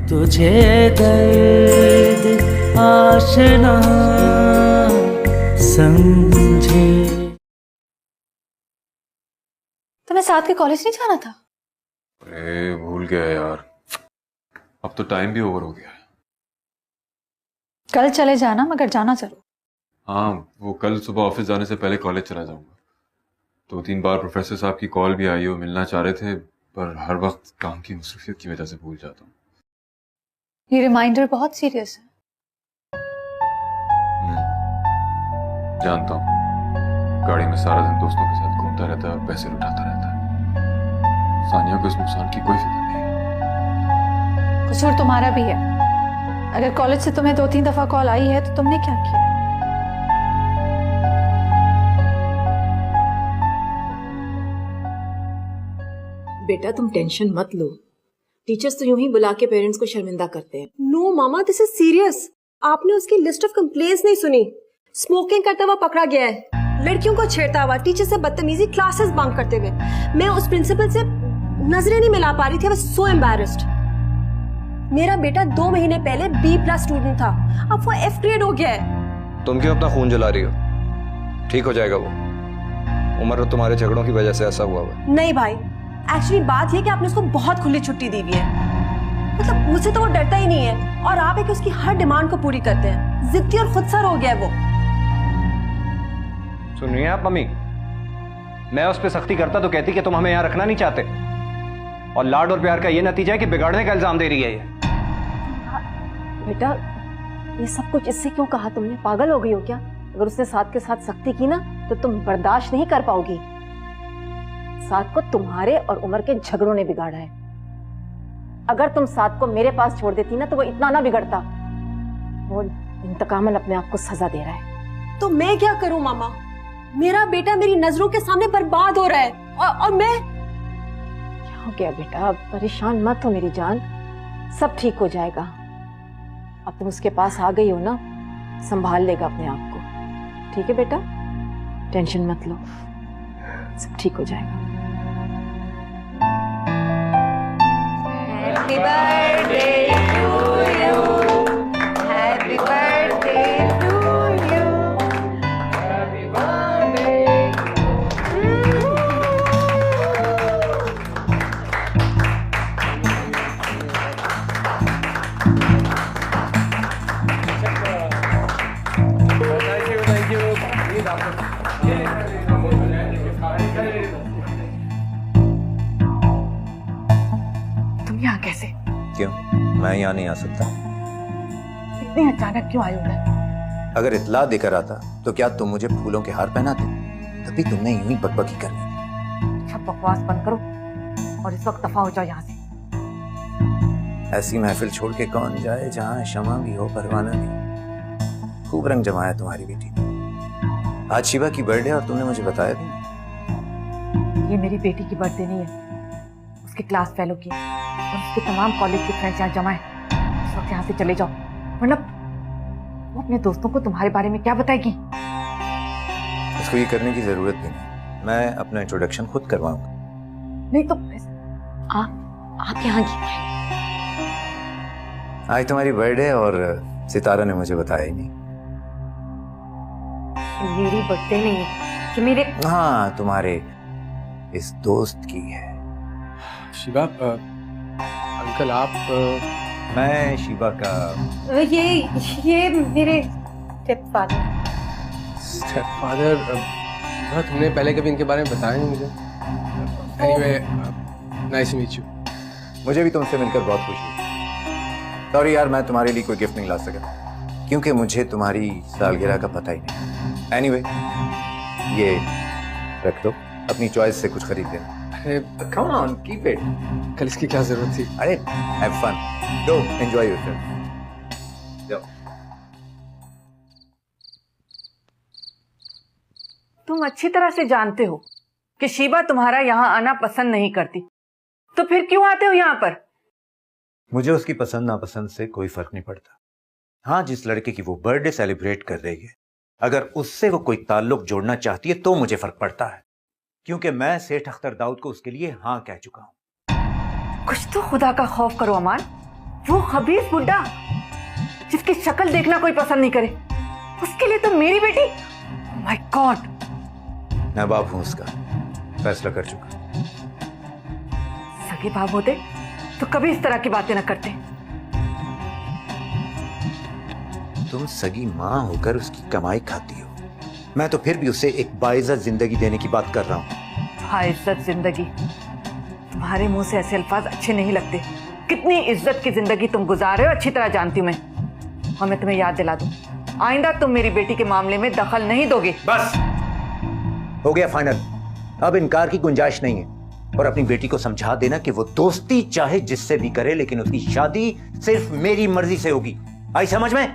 तुझे दर्द आशना समझे। तुम्हें साथ के कॉलेज नहीं जाना था? अरे भूल गया यार, अब तो टाइम भी ओवर हो गया है। कल चले जाना, मगर जाना जरूर। हाँ, वो कल सुबह ऑफिस जाने से पहले कॉलेज चला जाऊंगा। 2-3 बार प्रोफेसर साहब की कॉल भी आई, वो मिलना चाह रहे थे, पर हर वक्त काम की मसरूफियत की वजह से भूल जाता हूँ। ये रिमाइंडर बहुत सीरियस है। जानता हूँ, गाड़ी में सारा दिन दोस्तों के साथ घूमता रहता है और पैसे लुटाता रहता है। सानिया को इस नुकसान की कोई फिक्र नहीं। कसूर तुम्हारा भी है। अगर कॉलेज से तुम्हें 2-3 दफा कॉल आई है तो तुमने क्या किया? बेटा तुम टेंशन मत लो, टीचर्स तो यूं ही बुला के पेरेंट्स को शर्मिंदा करते हैं। No mama, this is serious. आपने उसकी लिस्ट ऑफ कंप्लेंट्स नहीं सुनी। स्मोकिंग करता हुआ पकड़ा गया है, लड़कियों को छेड़ता हुआ, टीचर से बदतमीजी, क्लासेस बंक करते हुए। मैं उस प्रिंसिपल से नजरें नहीं मिला पा रही थी। I was so embarrassed. मेरा बेटा 2 महीने पहले B+ स्टूडेंट था, अब वो F ग्रेड हो गया है। तुम क्यों अपना खून जला रही हो? ठीक हो जाएगा वो। उम्र और तुम्हारे झगड़ों की वजह से ऐसा हुआ हुआ। नहीं भाई, एक्चुअली बात यह कि आपने उसको बहुत खुली छुट्टी दी हुई है। मतलब मुझसे तो वो डरता ही नहीं है, और आप है कि उसकी हर डिमांड को पूरी करते हैं। जिद्दी और खुदसर हो गया है वो। सुन रही हैं आप मम्मी? मैं उस पर सख्ती करता तो कहती कि तुम हमें यहाँ रखना नहीं चाहते, और लाड और प्यार का ये नतीजा है कि बिगाड़ने का इल्जाम दे रही है ये। बेटा ये सब कुछ इससे क्यों कहा तुमने? पागल हो गई हो क्या? अगर उसने साथ के साथ सख्ती की ना तो तुम बर्दाश्त नहीं कर पाओगी। साथ को तुम्हारे और उमर के झगड़ों ने बिगाड़ा है। अगर तुम साथ को मेरे पास छोड़ देती ना तो वो इतना ना बिगड़ता। वो इंतकामन अपने आप को सजा दे रहा है। तो मैं क्या करूं मामा? मेरा बेटा मेरी नजरों के सामने बर्बाद हो रहा है, और मैं क्या हो गया बेटा? परेशान मत हो मेरी जान, सब ठीक हो जाएगा। अब तुम उसके पास आ गई हो ना, संभाल लेगा अपने आप को। ठीक है बेटा, टेंशन मत लो, सब ठीक हो जाएगा। Happy birthday to you. Happy birthday to you. Happy birthday. Thank you. तुम यहाँ कैसे? क्यों? मैं यहाँ नहीं आ सकता? इतने अचानक क्यों आए उधर? अगर इत्ला देकर आता तो क्या तुम मुझे फूलों के हार पहनाते? तभी तुमने यूं ही बकबकी करनी थी। सब बकवास बंद करो और इस वक्त दफा हो जाओ यहाँ से। ऐसी महफिल छोड़ के कौन जाए जहाँ शमा भी हो परवाना भी। खूब रंग जमाया तुम्हारी बेटी ने। आज शिवा की बर्थडे और तुमने मुझे बताया भी नहीं। ये मेरी बेटी की बर्थडे नहीं है, उसके क्लास फेलो की, और उसके तमाम कॉलेज के फ्रेंड्स यहाँ जमा है। इस वक्त यहाँ से चले जाओ, वरना वो अपने दोस्तों को तुम्हारे बारे में क्या बताएगी? उसको ये करने की जरूरत भी नहीं, मैं अपना इंट्रोडक्शन खुद करवाऊंगा। नहीं तो आप यहाँ क्यों आए? आज तुम्हारी बर्थडे और सितारा ने मुझे बताया ही नहीं। मेरी बर्थडे नहीं है कि मेरे... हाँ, तुम्हारे इस दोस्त की है। शिवा, अंकल आप... मैं शिवा का... ये मेरे स्टेपफादर। स्टेपफादर? तुमने पहले कभी इनके बारे में बताया नहीं मुझे। Anyway, nice to meet you. मुझे भी तुमसे मिलकर बहुत खुशी हुई। सॉरी यार, मैं तुम्हारे लिए कोई गिफ्ट नहीं ला सका क्योंकि मुझे तुम्हारी सालगिरह का पता ही नहीं। एनीवे, ये रख दो, अपनी चॉइस से कुछ खरीद लेना। अरे कम ऑन, कीप इट। कल इसकी क्या जरूरत थी? अरे have fun, go enjoy yourself. जाओ। तुम अच्छी तरह से जानते हो कि शीबा तुम्हारा यहाँ आना पसंद नहीं करती, तो फिर क्यों आते हो यहाँ पर? मुझे उसकी पसंद नापसंद से कोई फर्क नहीं पड़ता। हाँ, जिस लड़के की वो बर्थडे सेलिब्रेट कर रही है, अगर उससे वो कोई ताल्लुक जोड़ना चाहती है तो मुझे फर्क पड़ता है, क्योंकि मैं सेठ अख्तर दाऊद को उसके लिए हाँ कह चुका हूं। कुछ तो खुदा का खौफ करो अमान। वो खबीस बुड्ढा जिसकी शक्ल देखना कोई पसंद नहीं करे, उसके लिए तो मेरी बेटी। My God. मैं बाप हूं उसका, फैसला कर चुका। सगे बाप होते तो कभी इस तरह की बातें न करते। तुम सगी मां होकर उसकी कमाई खाती हो, मैं तो फिर भी उसे एक बाइज्जत जिंदगी देने की बात कर रहा हूं। बाइज्जत जिंदगी? तुम्हारे मुंह से ऐसे अल्फाज अच्छे नहीं लगते। कितनी इज्जत की जिंदगी तुम गुजार रहे हो अच्छी तरह जानती हूं मैं। और मैं तुम्हें याद दिला दूं, आइंदा तुम मेरी बेटी के मामले में दखल नहीं दोगे। बस हो गया फाइनल, अब इनकार की गुंजाइश नहीं है। और अपनी बेटी को समझा देना कि वो दोस्ती चाहे जिससे भी करे, लेकिन उसकी शादी सिर्फ मेरी मर्जी से होगी। आई समझ में?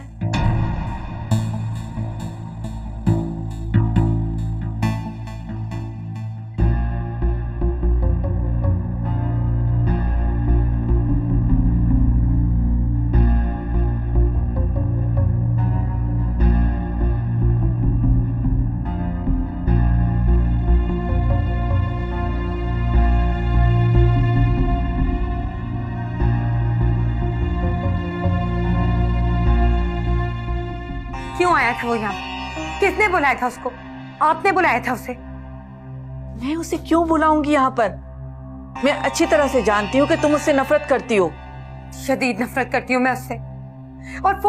क्यों आया था वो यहाँ? किसने बुलाया था उसको? आपने बुलाया था उसे? मैं उसे क्यों बुलाऊंगी यहाँ पर? मैं अच्छी तरह से जानती हूँ कि तुम उससे नफरत करती हो। शदीद नफरत करती हूँ मैं उससे। और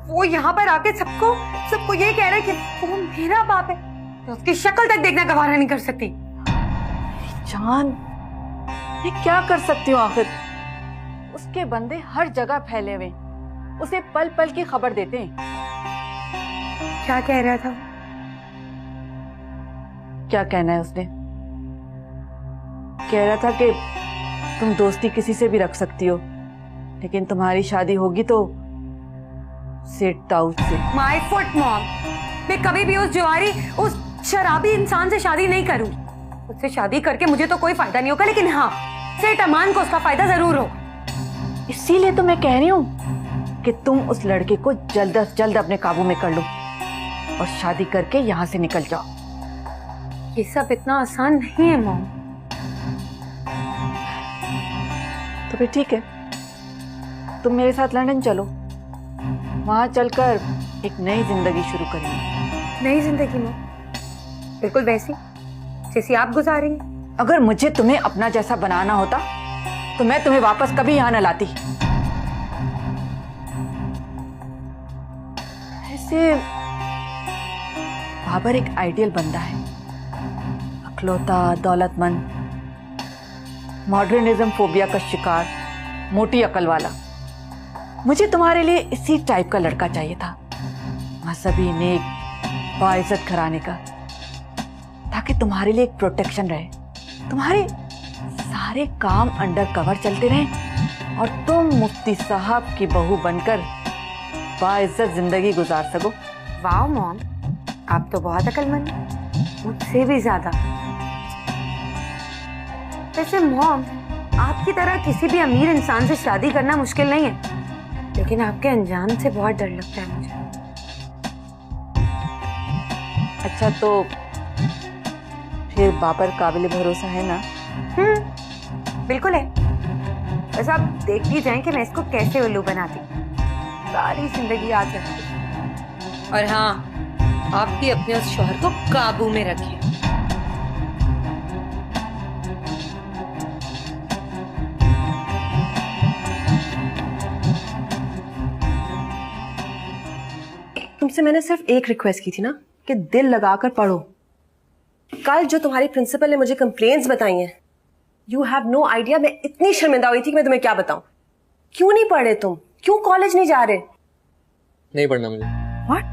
वो यहाँ पर आके सबको ये कह रहा है कि वो मेरा बाप है। तो उसकी शक्ल तक देखना गवारा नहीं कर सकती। जान, मैं क्या कर सकती हूँ आखिर? उसके बंदे हर जगह फैले हुए, उसे पल पल की खबर देते हैं। क्या कह रहा था? क्या कहना है उसने? कह रहा था कि तुम दोस्ती किसी से भी रख सकती हो, लेकिन तुम्हारी शादी होगी तो सेठ दाऊद से। माय फुट मॉम, मैं कभी भी उस जुआरी, उस शराबी इंसान से शादी नहीं करूंगी। उससे शादी करके मुझे तो कोई फायदा नहीं होगा, लेकिन हाँ, सेठ अमान को उसका फायदा जरूर होगा। इसीलिए तो मैं कह रही हूँ कि तुम उस लड़के को जल्द से जल्द अपने काबू में कर लो और शादी करके यहाँ से निकल जाओ। ये सब इतना आसान नहीं है मॉम। तो फिर ठीक है, तुम मेरे साथ लंदन चलो, वहां चलकर एक नई जिंदगी शुरू करेंगे। नई जिंदगी मॉम? बिल्कुल वैसी जैसी आप गुजारेंगे। अगर मुझे तुम्हें अपना जैसा बनाना होता तो मैं तुम्हें वापस कभी यहाँ न लाती। ऐसे बाबर एक आइडियल बंदा है, अखलौता, दौलतमंद, मॉडर्निज्म फोबिया का शिकार, मोटी अकल वाला। मुझे तुम्हारे लिए इसी टाइप का लड़का चाहिए था, मजहबी, नेक, बाइज्जत घराने का, ताकि तुम्हारे लिए एक प्रोटेक्शन रहे, तुम्हारे सारे काम अंडर कवर चलते रहें और तुम मुफ्ती साहब की बहू बनकर बाइज्जत जिंदगी गुजार सको। वाह मॉम, आप तो बहुत अक्लमंद हैं, मुझसे भी ज्यादा। वैसे मॉम, आपकी तरह किसी भी अमीर इंसान से शादी करना मुश्किल नहीं है, लेकिन आपके अंजाम से बहुत डर लगता है मुझे। अच्छा, तो फिर बाबर काबिल भरोसा है ना? बिल्कुल है। बस आप देखती जाएं कि मैं इसको कैसे उल्लू बनाती, सारी जिंदगी याद रखती। और हाँ, आप भी अपने उस शौहर को काबू में रखिए। तुमसे मैंने सिर्फ एक रिक्वेस्ट की थी ना कि दिल लगाकर पढ़ो। कल जो तुम्हारी प्रिंसिपल ने मुझे कंप्लेंट्स बताई हैं, यू हैव नो आइडिया। मैं इतनी शर्मिंदा हुई थी कि मैं तुम्हें क्या बताऊं। क्यों नहीं पढ़ रहे तुम? क्यों कॉलेज नहीं जा रहे? नहीं पढ़ना मुझे। व्हाट?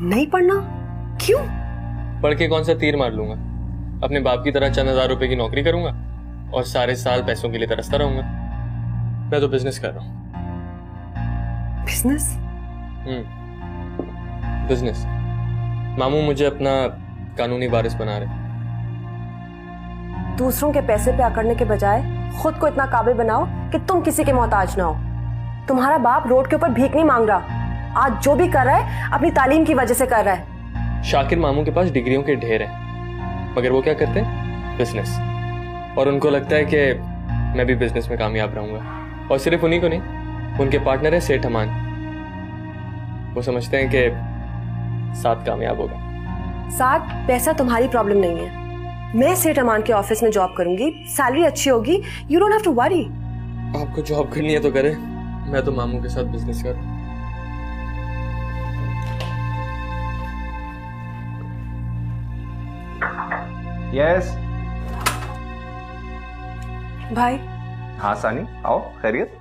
नहीं पढ़ना? क्यों? पढ़ के कौन सा तीर मार लूंगा? अपने बाप की तरह चंद हजार रुपए की नौकरी करूंगा और सारे साल पैसों के लिए तरसता रहूंगा। मैं तो बिजनेस कर रहा हूँ। बिजनेस? बिजनेस। मामू मुझे अपना कानूनी वारिस बना रहे। दूसरों के पैसे पे अकड़ने के बजाय खुद को इतना काबिल बनाओ कि तुम किसी के मोहताज ना हो। तुम्हारा बाप रोड के ऊपर भीख नहीं मांग रहा। आज जो भी कर रहा है अपनी तालीम की वजह से कर रहा है। शाकिर मामू के पास डिग्रियों के ढेर हैं, मगर वो क्या करते हैं? बिजनेस। और उनको लगता है कि मैं भी बिजनेस में कामयाब रहूंगा, और सिर्फ उन्हीं को नहीं, उनके पार्टनर है सेठ अमान। वो समझते हैं कि साथ कामयाब होगा। साथ पैसा तुम्हारी प्रॉब्लम नहीं है। मैं सेठ अमान के ऑफिस में जॉब करूंगी, सैलरी अच्छी होगी, you don't have to worry. आपको जॉब करनी है तो करे, मैं तो मामू के साथ बिजनेस करूं। यस भाई। हाँ सानी, आओ। खैरियत?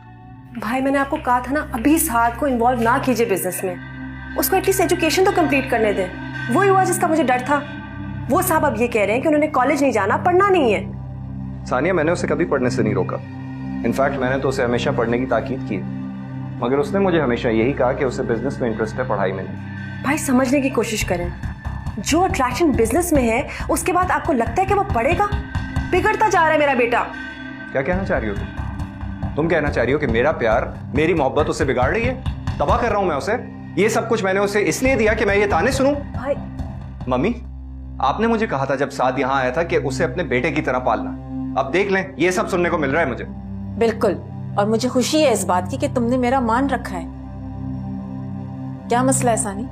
भाई मैंने आपको कहा था ना, अभी साथ को इन्वॉल्व ना कीजिए बिजनेस में, उसको एटलीस्ट एजुकेशन तो कंप्लीट करने दें। वही हुआ जिसका मुझे डर था। वो साहब अब ये कह रहे हैं कि उन्होंने कॉलेज नहीं जाना, पढ़ना नहीं है। सानिया, मैंने उसे कभी पढ़ने से नहीं रोका। इनफैक्ट मैंने तो उसे हमेशा पढ़ने की ताकीद की है, मगर उसने मुझे हमेशा यही कहा कि उसे बिजनेस में इंटरेस्ट है, पढ़ाई में नहीं। भाई समझने की कोशिश करें, जो अट्रैक्शन बिजनेस में है उसके बाद आपको लगता है कि वो पढ़ेगा? बिगड़ता जा रहा है मेरा बेटा। क्या कहना चाह रही हो तुम कहना चाह रही हो कि मेरा प्यार, मेरी मोहब्बत उसे बिगाड़ रही है, तबाह कर रहा हूं मैं उसे? ये सब कुछ मैंने उसे इसलिए दिया कि मैं ये ताने सुनूं? भाई मम्मी, आपने मुझे कहा था जब साद यहां आया था कि उसे अपने बेटे की तरह पालना। अब देख लें, ये सब सुनने को मिल रहा है मुझे। बिल्कुल, और मुझे खुशी है इस बात की कि तुमने मेरा मान रखा है। क्या मसला है सानी?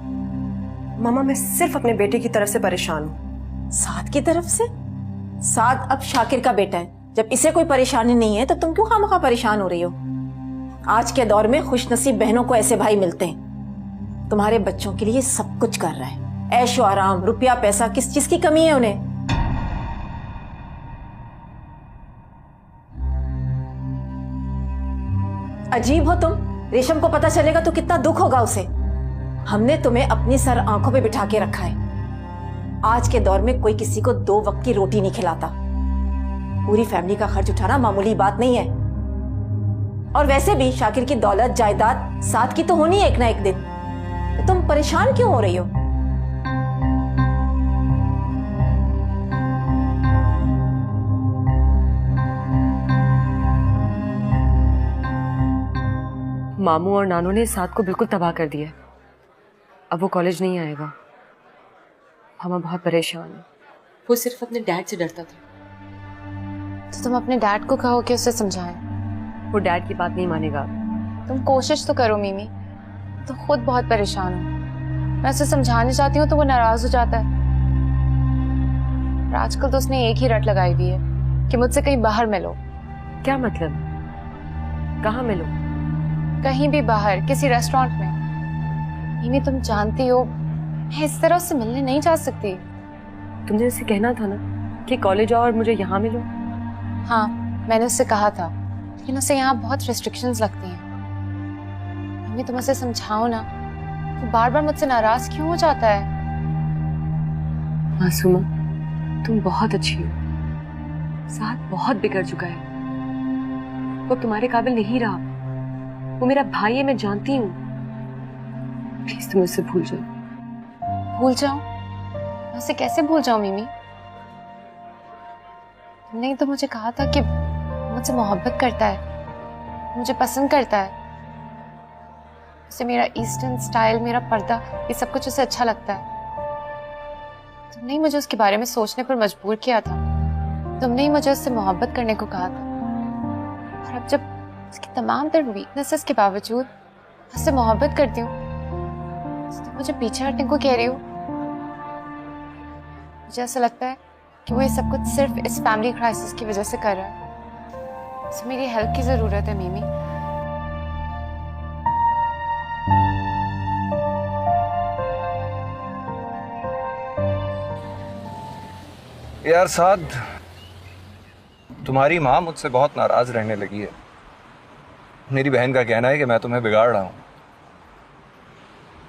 मामा, मैं सिर्फ अपने बेटे की तरफ से परेशान हूँ। साद की तरफ से? साद अब शाकिर का बेटा है। जब इसे कोई परेशानी नहीं है तो तुम क्यों खामखा परेशान हो रही हो? आज के दौर में खुशनसीब बहनों को ऐसे भाई मिलते हैं। तुम्हारे बच्चों के लिए सब कुछ कर रहा है, ऐशो आराम, रुपया पैसा, किस चीज की कमी है उन्हें? अजीब हो तुम। रेशम को पता चलेगा तो कितना दुख होगा उसे। हमने तुम्हें अपनी सर आंखों पे बिठा के रखा है। आज के दौर में कोई किसी को 2 वक्त की रोटी नहीं खिलाता। पूरी फैमिली का खर्च उठाना मामूली बात नहीं है। और वैसे भी शाकिर की दौलत जायदाद साथ की तो होनी है एक ना एक दिन। तो तुम परेशान क्यों हो रही हो? मामू और नानू ने साथ को बिल्कुल तबाह कर दिया। अब वो कॉलेज नहीं आएगा। हम बहुत परेशान हैं। वो सिर्फ अपने डैड से डरता था। तो तुम अपने डैड को कहो कि उसे समझाएं। वो डैड की बात नहीं मानेगा। तुम कोशिश तो करो मिमी। तो खुद बहुत परेशान हूँ। मैं उसे समझाने चाहती हूँ तो वो नाराज हो जाता है। और आजकल तो उसने एक ही रट लगाई हुई है कि मुझसे कहीं बाहर मिलो। क्या मतलब? कहाँ मिलो? कहीं भी बाहर, किसी रेस्टोरेंट में। मिमी तुम जानती हो मैं इस तरह उससे मिलने नहीं जा सकती। तुमने उसे कहना था ना कि कॉलेज आओ और मुझे यहाँ मिलो। हाँ, मैंने उससे कहा था, लेकिन उसे यहाँ बहुत रिस्ट्रिक्शंस लगती हैं। मम्मी तुम उसे समझाओ ना, वो बार बार मुझसे नाराज क्यों हो जाता है? मासूमा, तुम बहुत अच्छी हो। साथ बहुत बिगड़ चुका है। वो तुम्हारे काबिल नहीं रहा। वो मेरा भाई है, मैं जानती हूँ। प्लीज तुम उससे भूल जाओ। भूल जाऊं? मैं उसे कैसे भूल जाऊं मिमी? तुमने तो मुझे कहा था कि मुझसे मोहब्बत करता है, मुझे पसंद करता है। उसे मेरा ईस्टर्न स्टाइल, मेरा पर्दा, ये सब कुछ उसे अच्छा लगता है। तुमने ही मुझे उसके बारे में सोचने पर मजबूर किया था। तुमने ही मुझे उससे मोहब्बत करने को कहा था। और अब जब उसकी तमाम तर वीकनेसेस के बावजूद उससे मोहब्बत करती हूँ तो तुम मुझे पीछे हटने को कह रही हो। मुझे ऐसा लगता है कि वो ये सब कुछ सिर्फ इस फैमिली क्राइसिस की वजह से कर रहा है। उसे मेरी हेल्प की जरूरत है मिमी। यार साद, तुम्हारी माँ मुझसे बहुत नाराज रहने लगी है। मेरी बहन का कहना है कि मैं तुम्हें बिगाड़ रहा हूं,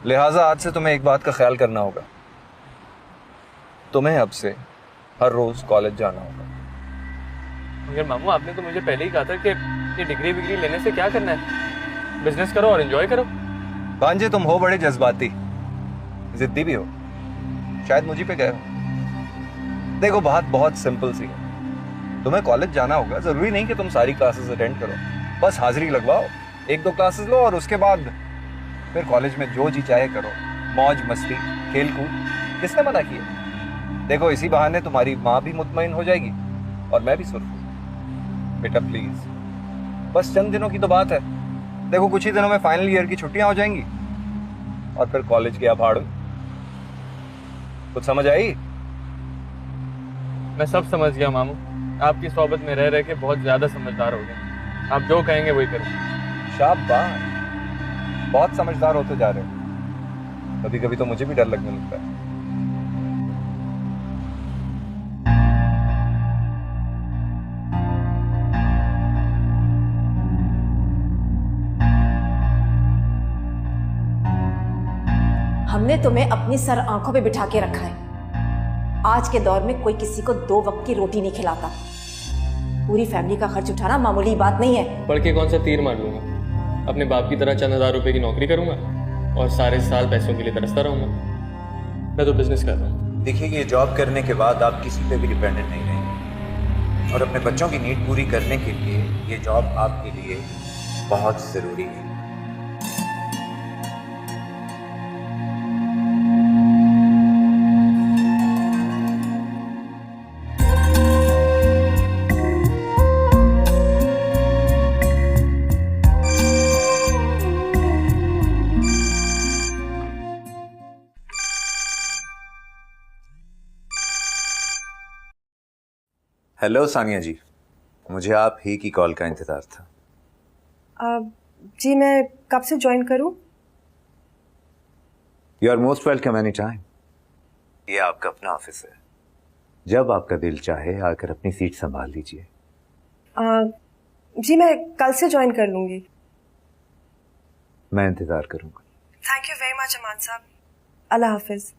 लिहाजा आज से तुम्हें एक बात का ख्याल करना होगा। तुम्हें अब से हर रोज कॉलेज जाना होगा। मगर मामू, आपने तो मुझे पहले ही कहा था कि ये डिग्री विग्री लेने से क्या करना है, बिजनेस करो और एंजॉय करो। भांजे, तुम हो बड़े जज्बाती, जिद्दी भी हो, शायद मुझी पे गए हो। देखो, बात बहुत सिंपल सी है। तुम्हें कॉलेज जाना होगा, जरूरी नहीं कि तुम सारी क्लासेस अटेंड करो, बस हाजिरी लगवाओ, 1-2 क्लासेस लो और उसके बाद फिर कॉलेज में जो जी चाहे करो, मौज मस्ती, खेल कूद। किसने मना किया? देखो, इसी बहाने तुम्हारी माँ भी मुतमईन हो जाएगी और मैं भी सुरख। बेटा प्लीज, बस चंद दिनों की तो बात है। देखो कुछ ही दिनों में फाइनल ईयर की छुट्टियां हो जाएंगी और फिर कॉलेज की भाड़। कुछ समझ आई? मैं सब समझ गया मामू। आपकी सोबत में रह रह के बहुत ज्यादा समझदार हो गए। आप जो कहेंगे वही करूँ। शाबाश, बहुत समझदार होते जा रहे हो। कभी कभी तो मुझे भी डर लगने लगता है। हमने तुम्हें अपनी सर आंखों पे बिठा के रखा है। आज के दौर में कोई किसी को 2 वक्त की रोटी नहीं खिलाता। पूरी फैमिली का खर्च उठाना मामूली बात नहीं है। पढ़ के कौन सा तीर मार लूंगा? अपने बाप की तरह चंद हजार रुपए की नौकरी करूंगा और सारे साल पैसों के लिए तरसता रहूंगा। मैं तो बिजनेस कर रहा हूँ। देखिए, ये जॉब करने के बाद आप किसी पे भी डिपेंडेंट नहीं रहेंगे और अपने बच्चों की नीड पूरी करने के लिए ये जॉब आपके लिए बहुत जरूरी है। हेलो सानिया जी, मुझे आप ही की कॉल का इंतजार था। जी मैं कब से ज्वाइन करूं? You are most welcome any time. ये आपका अपना ऑफिस है। जब आपका दिल चाहे आकर अपनी सीट संभाल लीजिए। जी मैं कल से ज्वाइन कर लूंगी। मैं इंतजार करूंगा। थैंक यू वेरी मच अमान साहब। अल्लाह हाफिज।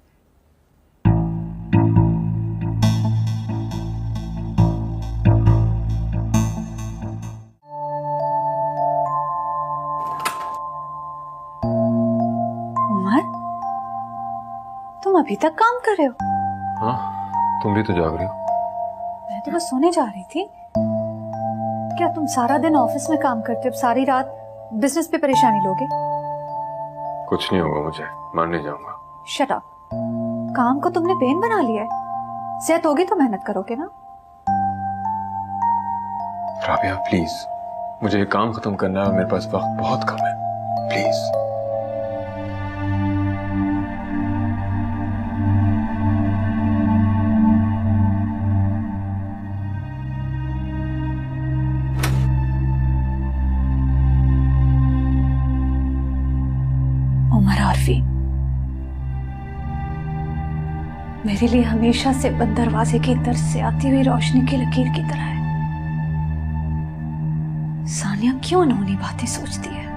तुम अभी तक काम कर रहे हो? हाँ, तुम भी तो जाग रही हो। मैं तो बस सोने जा रही थी। क्या तुम सारा दिन ऑफिस में काम करते हो, सारी रात बिजनेस पे परेशानी लोगे? कुछ नहीं होगा मुझे, मान नहीं जाऊंगा। Shut up. काम को तुमने पेन बना लिया है। सेहत होगी तो मेहनत करोगे ना। राबिया प्लीज, मुझे ये काम खत्म करना है और मेरे पास वक्त बहुत कम है। प्लीज। उमर आरफी मेरे लिए हमेशा से बंद दरवाजे की तरफ से आती हुई रोशनी की लकीर की तरह है। सानिया क्यों अनहोनी बातें सोचती है?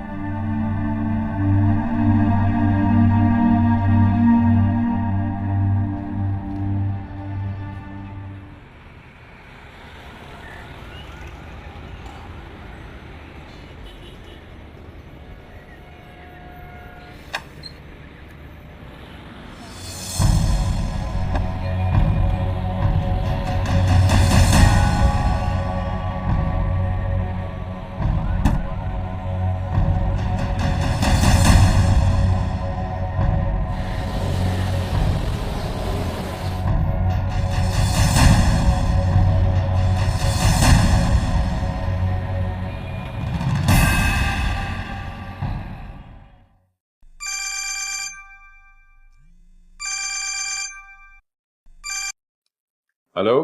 हेलो।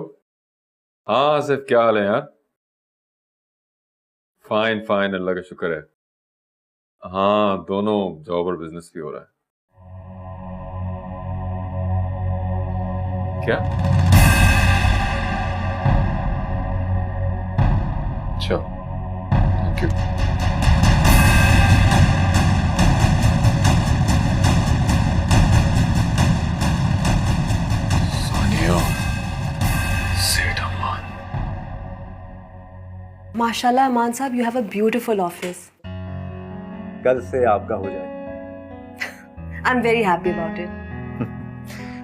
हाँ आसिफ, क्या हाल है यार? फाइन फाइन, अल्लाह का शुक्र है। हाँ, दोनों जॉब और बिजनेस भी हो रहा है। क्या? अच्छा, थैंक यू। माशाल्लाह अमान साहब, you have a beautiful office. कल से आपका हो जाएगा। I am very happy about it.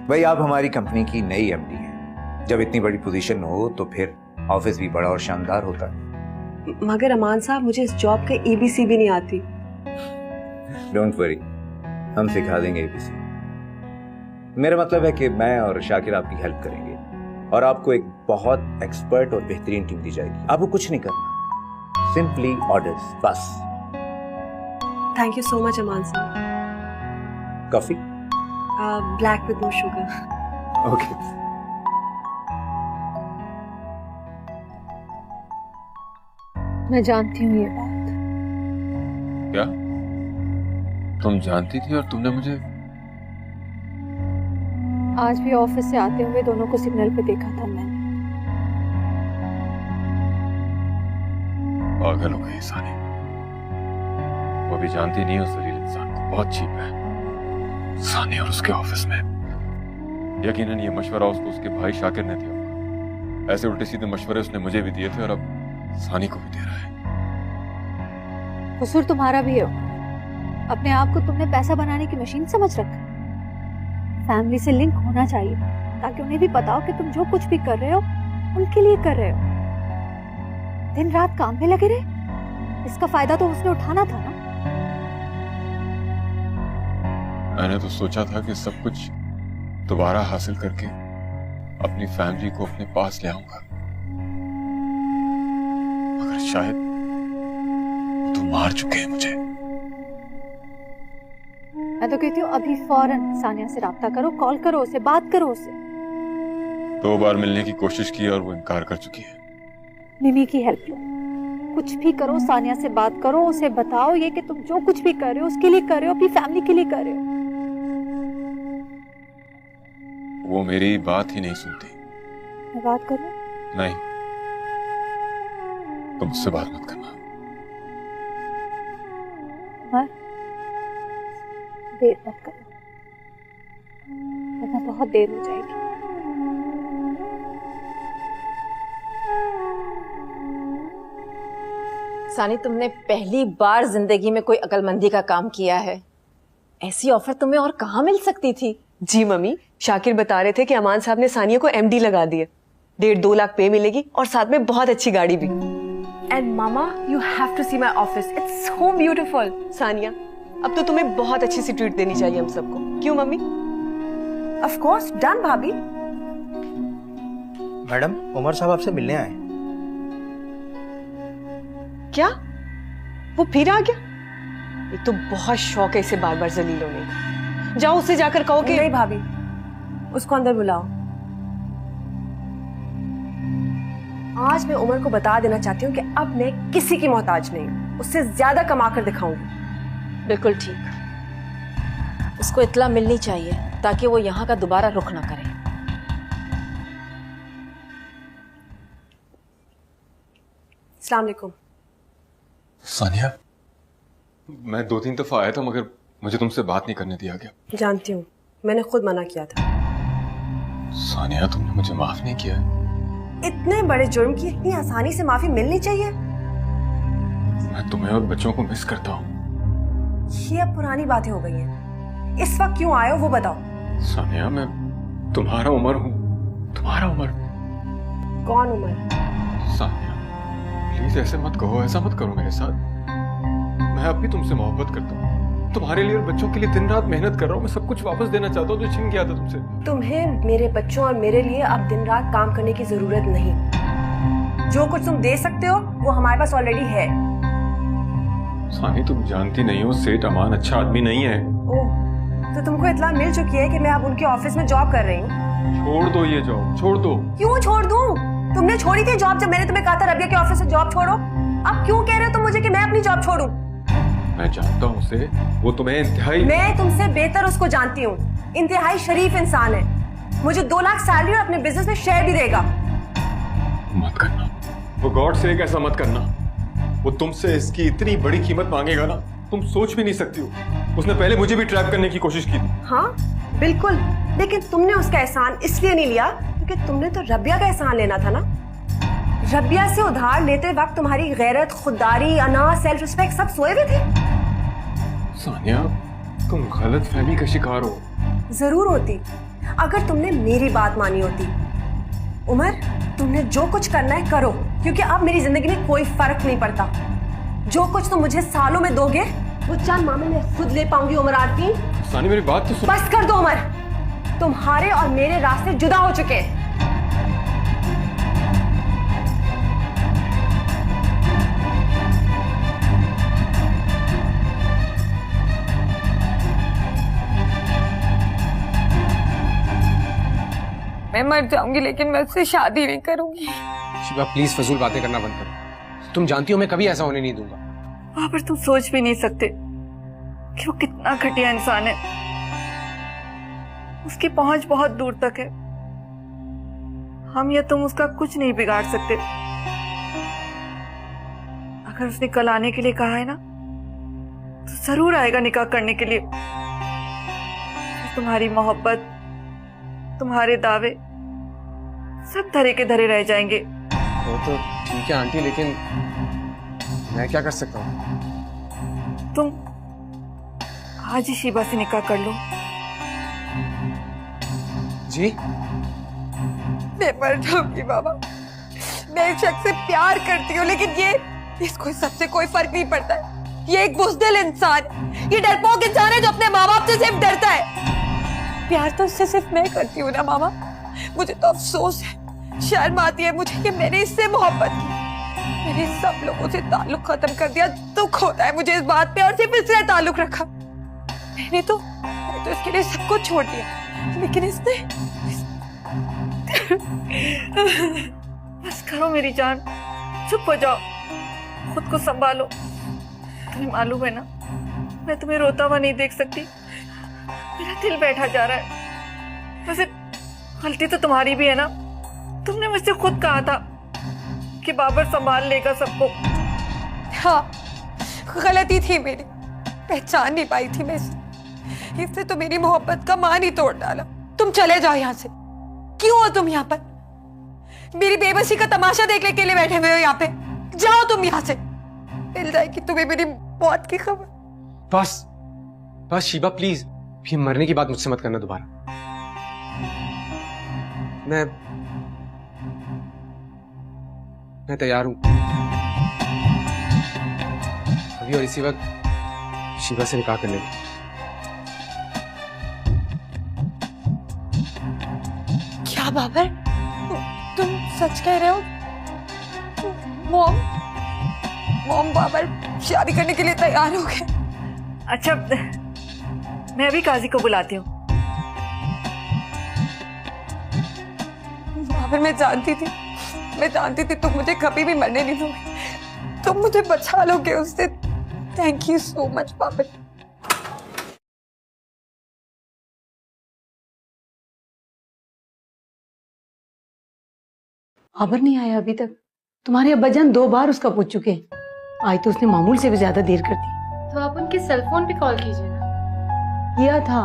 भाई, आप हमारी कंपनी की नई एमडी हैं। जब इतनी बड़ी पोजीशन हो तो फिर ऑफिस भी बड़ा और शानदार होता है। मगर अमान साहब, मुझे इस जॉब के एबीसी भी नहीं आती। डोंट वरी, हम सिखा देंगे एबीसी। मेरा मतलब है कि मैं और शाकिर आपकी हेल्प करेंगे और आपको एक बहुत एक्सपर्ट और बेहतरीन टीम दी जाएगी। आपको कुछ नहीं करना, सिंपली ऑर्डर्स, बस। Thank you so much Aman sir. Coffee? Black with no sugar. Okay. मैं जानती हूँ ये बात। क्या तुम जानती थी और तुमने मुझे? आज भी ऑफिस से आते हुए दोनों को सिग्नल पे देखा था मैंने। पागल हो गई सानी। वो भी जानती नहीं उस जलील इंसान को, बहुत चीप है सानी। और उसके ऑफिस में यकीनन ये मशवरा उसको उसके भाई शाकिर ने दिया होगा। ऐसे उल्टे सीधे मशवरे उसने मुझे भी दिए थे और अब सानी को भी दे रहा है। कसूर तुम्हारा भी हो। अपने आप को तुमने पैसा बनाने की मशीन समझ रखा। फैमिली से लिंक होना चाहिए ताकि उन्हें भी पता हो कि तुम जो कुछ भी कर रहे हो उनके लिए कर रहे हो। दिन रात काम में लगे रहे, इसका फायदा तो उसने उठाना था ना। मैंने तो सोचा था कि सब कुछ दोबारा हासिल करके अपनी फैमिली को अपने पास ले आऊंगा, मगर शायद तुम मार चुके हैं मुझे। मैं तो कहती हूँ अभी फौरन सानिया से राब्ता करो, कॉल करो उसे, बात करो उसे। 2 बार मिलने की कोशिश की और वो इनकार कर चुकी है। मिमी की हेल्प लो, कुछ भी करो, सानिया से बात करो, उसे बताओ ये कि तुम जो कुछ भी कर रहे हो उसके लिए कर रहे हो, अपनी फैमिली के लिए कर रहे हो। वो मेरी बात ही नहीं सुनती। मैं बात करूं? नहीं, तुम मुझसे बात मत करना। उमर, देर मत करो, वरना बहुत देर हो जाएगी। सानी, तुमने पहली बार जिंदगी में कोई अकलमंदी का काम किया है। ऐसी ऑफर तुम्हें और कहाँ मिल सकती थी? जी मम्मी, शाकिर बता रहे थे कि अमान साहब ने सानिया को एमडी लगा दिए। 1.5-2 लाख पे मिलेगी और साथ में बहुत अच्छी गाड़ी भी। And mama, you have to see my office, it's so beautiful. Sania, अब तो तुम्हें बहुत अच्छी सी ट्रीट देनी चाहिए हम सबको, क्यों मम्मी? ऑफ कोर्स, डन भाभी। मैडम, उमर साहब आपसे मिलने आए। क्या वो फिर आ गया? ये तो बहुत शौक है इसे बार बार जलील होने का। जाओ उससे जाकर कहो कि नहीं भाभी, उसको अंदर बुलाओ। आज मैं उमर को बता देना चाहती हूँ कि अब मैं किसी की मोहताज नहीं हूँ, उससे ज्यादा कमा कर दिखाऊंगी। बिल्कुल ठीक, उसको इत्तला मिलनी चाहिए ताकि वो यहाँ का दोबारा रुख ना करे। अस्सलाम वालेकुम। सानिया, मैं 2-3 दफा आया था मगर मुझे तुमसे बात नहीं करने दिया गया। जानती हूँ, मैंने खुद मना किया था। सानिया, तुमने मुझे माफ नहीं किया। इतने बड़े जुर्म की इतनी आसानी से माफी मिलनी चाहिए? मैं तुम्हें और बच्चों को मिस करता हूँ। ये अब पुरानी बातें हो गई हैं। इस वक्त क्यों आए हो वो बताओ। सानिया, मैं तुम्हारा उमर हूँ। तुम्हारा उमर? कौन उमर? सानिया, प्लीज ऐसे मत कहो, ऐसा मत करो मेरे साथ। मैं अब भी तुमसे मोहब्बत करता हूँ, तुम्हारे लिए और बच्चों के लिए दिन रात मेहनत कर रहा हूँ। मैं सब कुछ वापस देना चाहता हूँ जो छिन गया था तुमसे। तुम्हें मेरे बच्चों और मेरे लिए अब दिन रात काम करने की जरूरत नहीं। जो कुछ तुम दे सकते हो वो हमारे पास ऑलरेडी है। सानी, तुम जानती नहीं हो सेठ अमान अच्छा आदमी नहीं है। ओह, तो तुमको इत्तला मिल चुकी है कि मैं अब उनके ऑफिस में जॉब कर रही हूँ? छोड़ दो ये जॉब, छोड़ दो। क्यों छोड़ दूं? तुमने छोड़ी थी जॉब जब मैंने तुम्हें कहा था रबिया के ऑफिस से जॉब छोड़ो। अब क्यों कह रहे हो तुम मुझे कि मैं अपनी जॉब छोड़ूं? मैं जानता हूँ उसे, वो तुम्हें इंतहाई। मैं तुमसे बेहतर उसको जानती हूँ। इंतहाई शरीफ इंसान है। मुझे 2 लाख सैलरी और अपने बिजनेस में शेयर भी देगा। मत करना, वो गॉड से ऐसा मत करना। वो तुमसे इसकी इतनी बड़ी कीमत मांगेगा ना, तुम सोच भी नहीं सकती हो। उसने पहले मुझे भी ट्रैप करने की कोशिश की थी। हाँ बिल्कुल, लेकिन तुमने उसका एहसान इसलिए नहीं लिया क्योंकि तुमने तो रबिया का एहसान लेना था ना। रबिया से उधार लेते वक्त तुम्हारी गैरत, खुददारी, अना, सेल्फ रिस्पेक्ट सब सोए हुए थे। सानिया, तुम गलत फहमी का शिकार हो। जरूर होती अगर तुमने मेरी बात मानी होती। उमर, तुमने जो कुछ करना है करो, क्योंकि अब मेरी जिंदगी में कोई फर्क नहीं पड़ता। जो कुछ तुम मुझे सालों में दोगे वो चंद मामले में खुद ले पाऊंगी। उमर आरती, सानी मेरी बात तो सुन। बस कर दो उमर, तुम्हारे और मेरे रास्ते जुदा हो चुके हैं। मैं मर जाऊंगी लेकिन मैं उससे शादी नहीं करूंगी। शिवा प्लीज फजूल बातें करना बंद करो। तुम जानती हो मैं कभी ऐसा होने नहीं दूंगा। वहां पर तुम सोच भी नहीं सकते कि वो कितना घटिया इंसान है। उसकी पहुंच बहुत दूर तक है। हम या तुम उसका कुछ नहीं बिगाड़ सकते। अगर उसने कल आने के लिए कहा है ना तो जरूर आएगा निकाह करने के लिए। फिर तुम्हारी मोहब्बत, तुम्हारे दावे सब धरे के धरे रह जाएंगे। वो तो ठीक है आंटी, लेकिन मैं क्या कर सकता हूँ? तुम आज ही शिबा से निकाह कर लो। जी? मैं मर जाऊंगी बाबा। मैं इस शख्स से प्यार करती हूँ लेकिन ये इसको सबसे कोई फर्क नहीं पड़ता है। ये एक बुज़दिल इंसान, ये डरपोक इंसान है जो अपने माँ बाप से सिर्फ डरता है। प्यार तो उससे सिर्फ मैं करती हूँ ना मामा। मुझे तो अफसोस है, शर्म आती है मुझे कि मैंने इससे मोहब्बत की। मैंने सब लोगों से ताल्लुक खत्म कर दिया। दुख होता है मुझे इस बात पे और सिर्फ इससे ताल्लुक रखा। मैंने तो इसके लिए सब कुछ छोड़ दिया लेकिन इसने बस करो मेरी जान, चुप हो जाओ, खुद को संभालो। तुम्हें मालूम है ना मैं तुम्हें रोता हुआ नहीं देख सकती। मेरा दिल बैठा जा रहा है। वैसे गलती तो तुम्हारी भी है ना। तुमने मुझसे खुद कहा था कि बाबर संभाल लेगा सबको। हाँ, गलती थी मेरी, पहचान नहीं पाई थी मैं इससे तो मेरी मोहब्बत का मान ही तोड़ डाला। तुम चले जाओ यहाँ से। क्यों हो तुम यहाँ पर? मेरी बेबसी का तमाशा देखने के लिए बैठे हुए हो यहाँ पे? जाओ तुम यहाँ से, मिल जाएगी तुम्हें मेरी मौत की खबर। बस शिबा प्लीज, भी मरने की बात मुझसे मत करना दोबारा। मैं तैयार हूं अभी और इसी वक्त शिबा से निकाह करने की। क्या बाबर, तुम सच कह रहे हो? मॉम बाबर शादी करने के लिए तैयार हो गए। अच्छा, मैं अभी काजी को बुलाती हूँ। बाबर मैं जानती थी तुम मुझे कभी भी मरने नहीं दोगे। तुम मुझे बचा लोगे उससे। Thank you so much Babar. Babar नहीं आया अभी तक। तुम्हारे अब्बाजान 2 बार उसका पूछ चुके हैं। आज तो उसने मामूल से भी ज्यादा देर कर दी। तो आप उनके सेल फोन पे कॉल कीजिए ना। किया था,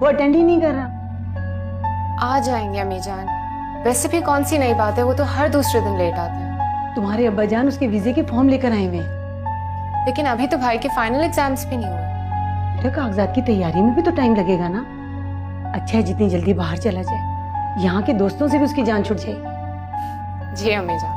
वो अटेंड ही नहीं कर रहा। आ जाएंगे अम्मी जान। वैसे भी कौन सी नई बात है, वो तो हर दूसरे दिन लेट आते हैं। तुम्हारे अब्बाजान उसके वीजे के फॉर्म लेकर आए हुए हैं। लेकिन अभी तो भाई के फाइनल एग्जाम्स भी नहीं हुए। बेटा कागजात की तैयारी में भी तो टाइम लगेगा ना। अच्छा है जितनी जल्दी बाहर चला जाए, यहाँ के दोस्तों से भी उसकी जान छूट जाएगी। जी अम्मी जान।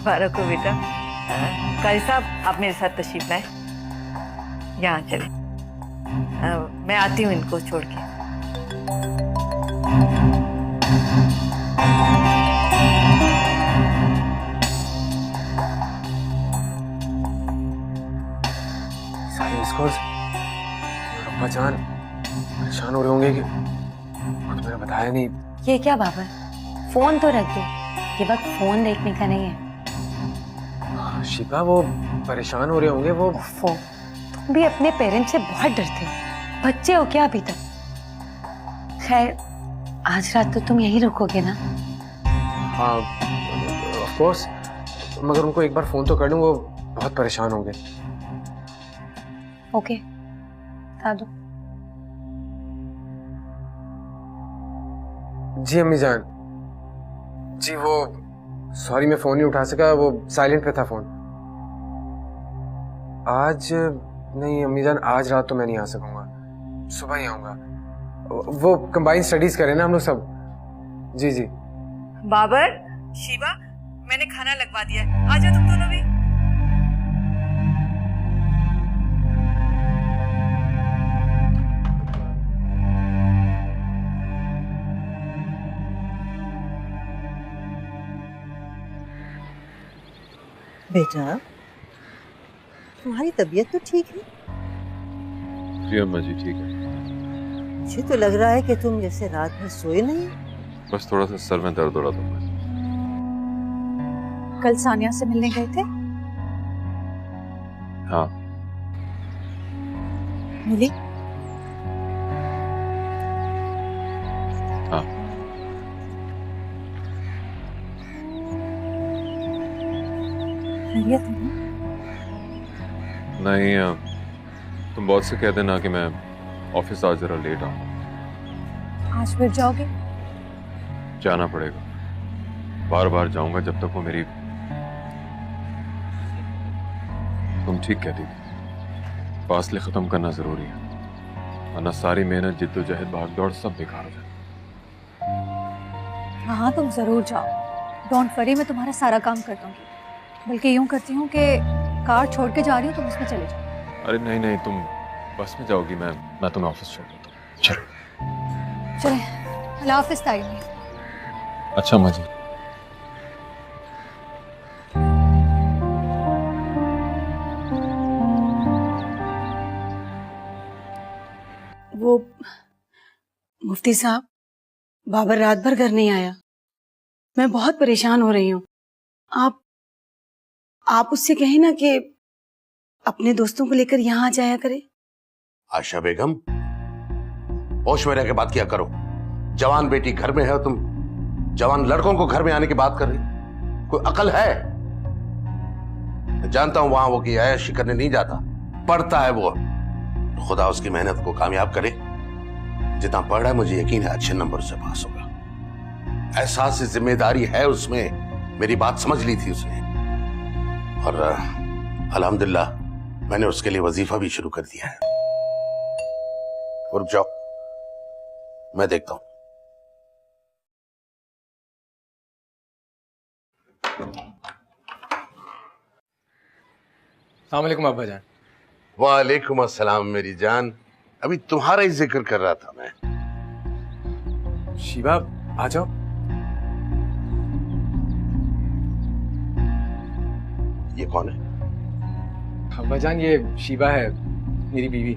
मुबारक हो बेटा। कारी साहब आप मेरे साथ तशरीफ लाए, यहाँ चले। मैं आती हूँ इनको छोड़ के। सारे मिसकॉल्स अब्बाजान परेशान हो रहे होंगे कि तुम्हें बताया नहीं। ये क्या बाबर, फोन तो रख दो, ये वक्त फोन देखने का नहीं है। शिबा वो परेशान हो रहे होंगे। वो तुम भी अपने पेरेंट्स से बहुत डरते हो। बच्चे हो क्या अभी तक? खैर आज रात तो तुम यहीं रुकोगे ना? हाँ ऑफ कोर्स, मगर उनको एक बार फोन तो कर लूं, वो बहुत परेशान होंगे। ओके, बता दो। जी अम्मी जान, जी वो सॉरी मैं फोन नहीं उठा सका, वो साइलेंट पे था फोन। आज नहीं अम्मी जान, आज रात तो मैं नहीं आ सकूंगा, सुबह ही आऊंगा। वो कंबाइन स्टडीज करें ना हम लोग सब। जी जी। बाबर, शिवा, मैंने खाना लगवा दिया है, आ जाओ तुम दोनों भी। बेटा, तुम्हारी तबीयत तो ठीक है? जी अम्मा जी ठीक है। मुझे तो लग रहा है कि तुम जैसे रात में सोए नहीं। बस थोड़ा सा सर में दर्द हो रहा था। कल सानिया से मिलने गए थे? हाँ। मिली? हाँ। खैरियत है ना? नहीं, तुम बॉस से कह देना कि मैं ऑफिस आज जरा लेट आऊँ। आज फिर जाओगे? जाना पड़ेगा, बार बार जाऊंगा जब तक वो मेरी। तुम ठीक कहती थी, फासले खत्म करना जरूरी है, वरना सारी मेहनत जिद्दोजहद भागदौड़ सब बेकार हो जाए। हाँ, तुम जरूर जाओ, डोंट वरी, मैं तुम्हारा सारा काम कर दूंगी। बल्कि यूं करती हूँ कि कार छोड़ के जा रही हूँ, तुम उसमें चले जाओ। अरे नहीं नहीं, तुम बस में जाओगी, मैं तुम्हें ऑफिस छोड़ देता हूँ। चलो चले, अल्लाह हाफिज़ ताई। अच्छा अम्मा जी। वो मुफ्ती साहब, बाबर रात भर घर नहीं आया, मैं बहुत परेशान हो रही हूँ। आप उससे कहें ना कि अपने दोस्तों को लेकर यहाँ आ जाया करे। आशा बेगम, होश में रह के बात किया करो। जवान बेटी घर में है, तुम जवान लड़कों को घर में आने की बात कर रही? कोई अकल है? मैं जानता हूं वहां वो की ऐशी करने नहीं जाता, पढ़ता है वो। खुदा उसकी मेहनत को कामयाब करे। जितना पढ़ रहा है मुझे यकीन है अच्छे नंबर से पास होगा। एहसास से जिम्मेदारी है उसमें, मेरी बात समझ ली थी उसने। और अल्हम्दुलिल्लाह मैंने उसके लिए वजीफा भी शुरू कर दिया है। रुक जाओ, मैं देखता हूं। अस्सलाम वालेकुम अब्बा जान। वालेकुम अस्सलाम मेरी जान, अभी तुम्हारा ही जिक्र कर रहा था मैं। शिवा आ जाओ। ये कौन है? अब्बा जान, ये शिवा है, मेरी बीवी।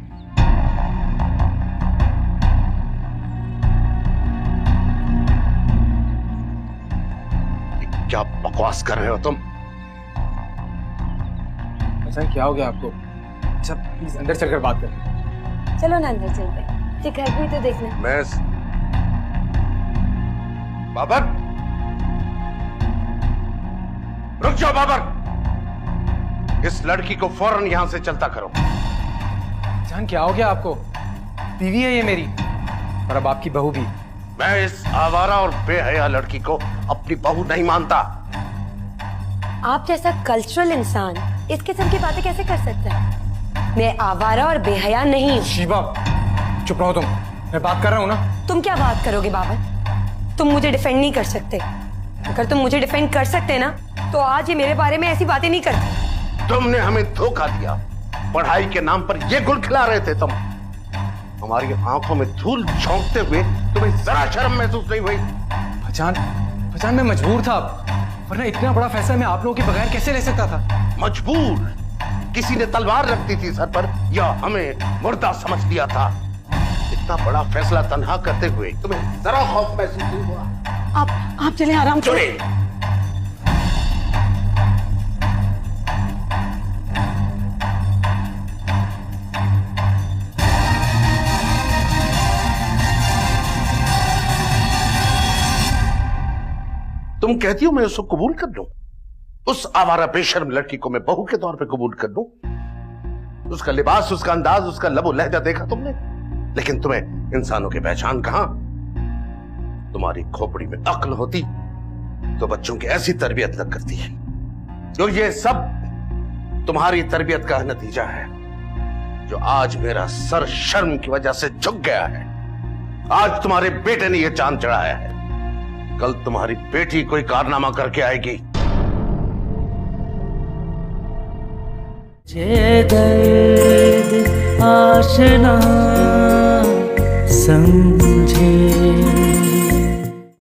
क्या बकवास कर रहे हो तुम? अच्छा क्या हो गया आपको? अच्छा प्लीज अंदर चलकर बात करें। चलो ना अंदर चलते, ये घर भी तो देखना। मैं बाबर, रुक जाओ बाबर, इस लड़की को फौरन यहां से चलता करो। जान क्या हो गया आपको? बीवी है ये मेरी, और अब आपकी बहू भी। मैं इस आवारा और बेहया लड़की को अपनी बहू नहीं मानता। आप जैसा कल्चरल इंसान इस किस्म की बातें कैसे कर सकता है? मैं आवारा और बेहया नहीं। शिवा चुप रहो तुम, मैं बात कर रहा हूं ना। तुम क्या बात करोगे बाबर? तुम मुझे डिफेंड नहीं कर सकते। अगर तुम मुझे डिफेंड कर सकते ना तो आज ये मेरे बारे में ऐसी बातें नहीं करते। तुमने हमें धोखा दिया, पढ़ाई के नाम पर ये गुल खिला रहे थे तुम। हमारी आंखों में धूल झोंकते हुए तुम्हें जरा शर्म महसूस नहीं हुई? पहचान मैं मजबूर था, वरना इतना बड़ा फैसला मैं आप लोगों के बगैर कैसे ले सकता था? मजबूर? किसी ने तलवार रख दी थी सर पर या हमें मुर्दा समझ लिया था? इतना बड़ा फैसला तन्हा करते हुए तुम्हें जरा खौफ महसूस नहीं हुआ? आप चले आराम से। तुम कहती हो मैं उसको कबूल कर लूं? उस आवारा बेशर्म लड़की को मैं बहू के तौर पे कबूल कर लूं? उसका लिबास, उसका अंदाज, उसका लबो लहजा देखा तुमने, लेकिन तुम्हें इंसानों की पहचान कहां? तुम्हारी खोपड़ी में अक्ल होती तो बच्चों की ऐसी तरबियत न करती है। जो ये सब तुम्हारी तरबियत का नतीजा है, जो आज मेरा सर शर्म की वजह से झुक गया है। आज तुम्हारे बेटे ने यह चांद चढ़ाया है, कल तुम्हारी बेटी कोई कारनामा करके आएगी। मुझे दर्द आशना समझे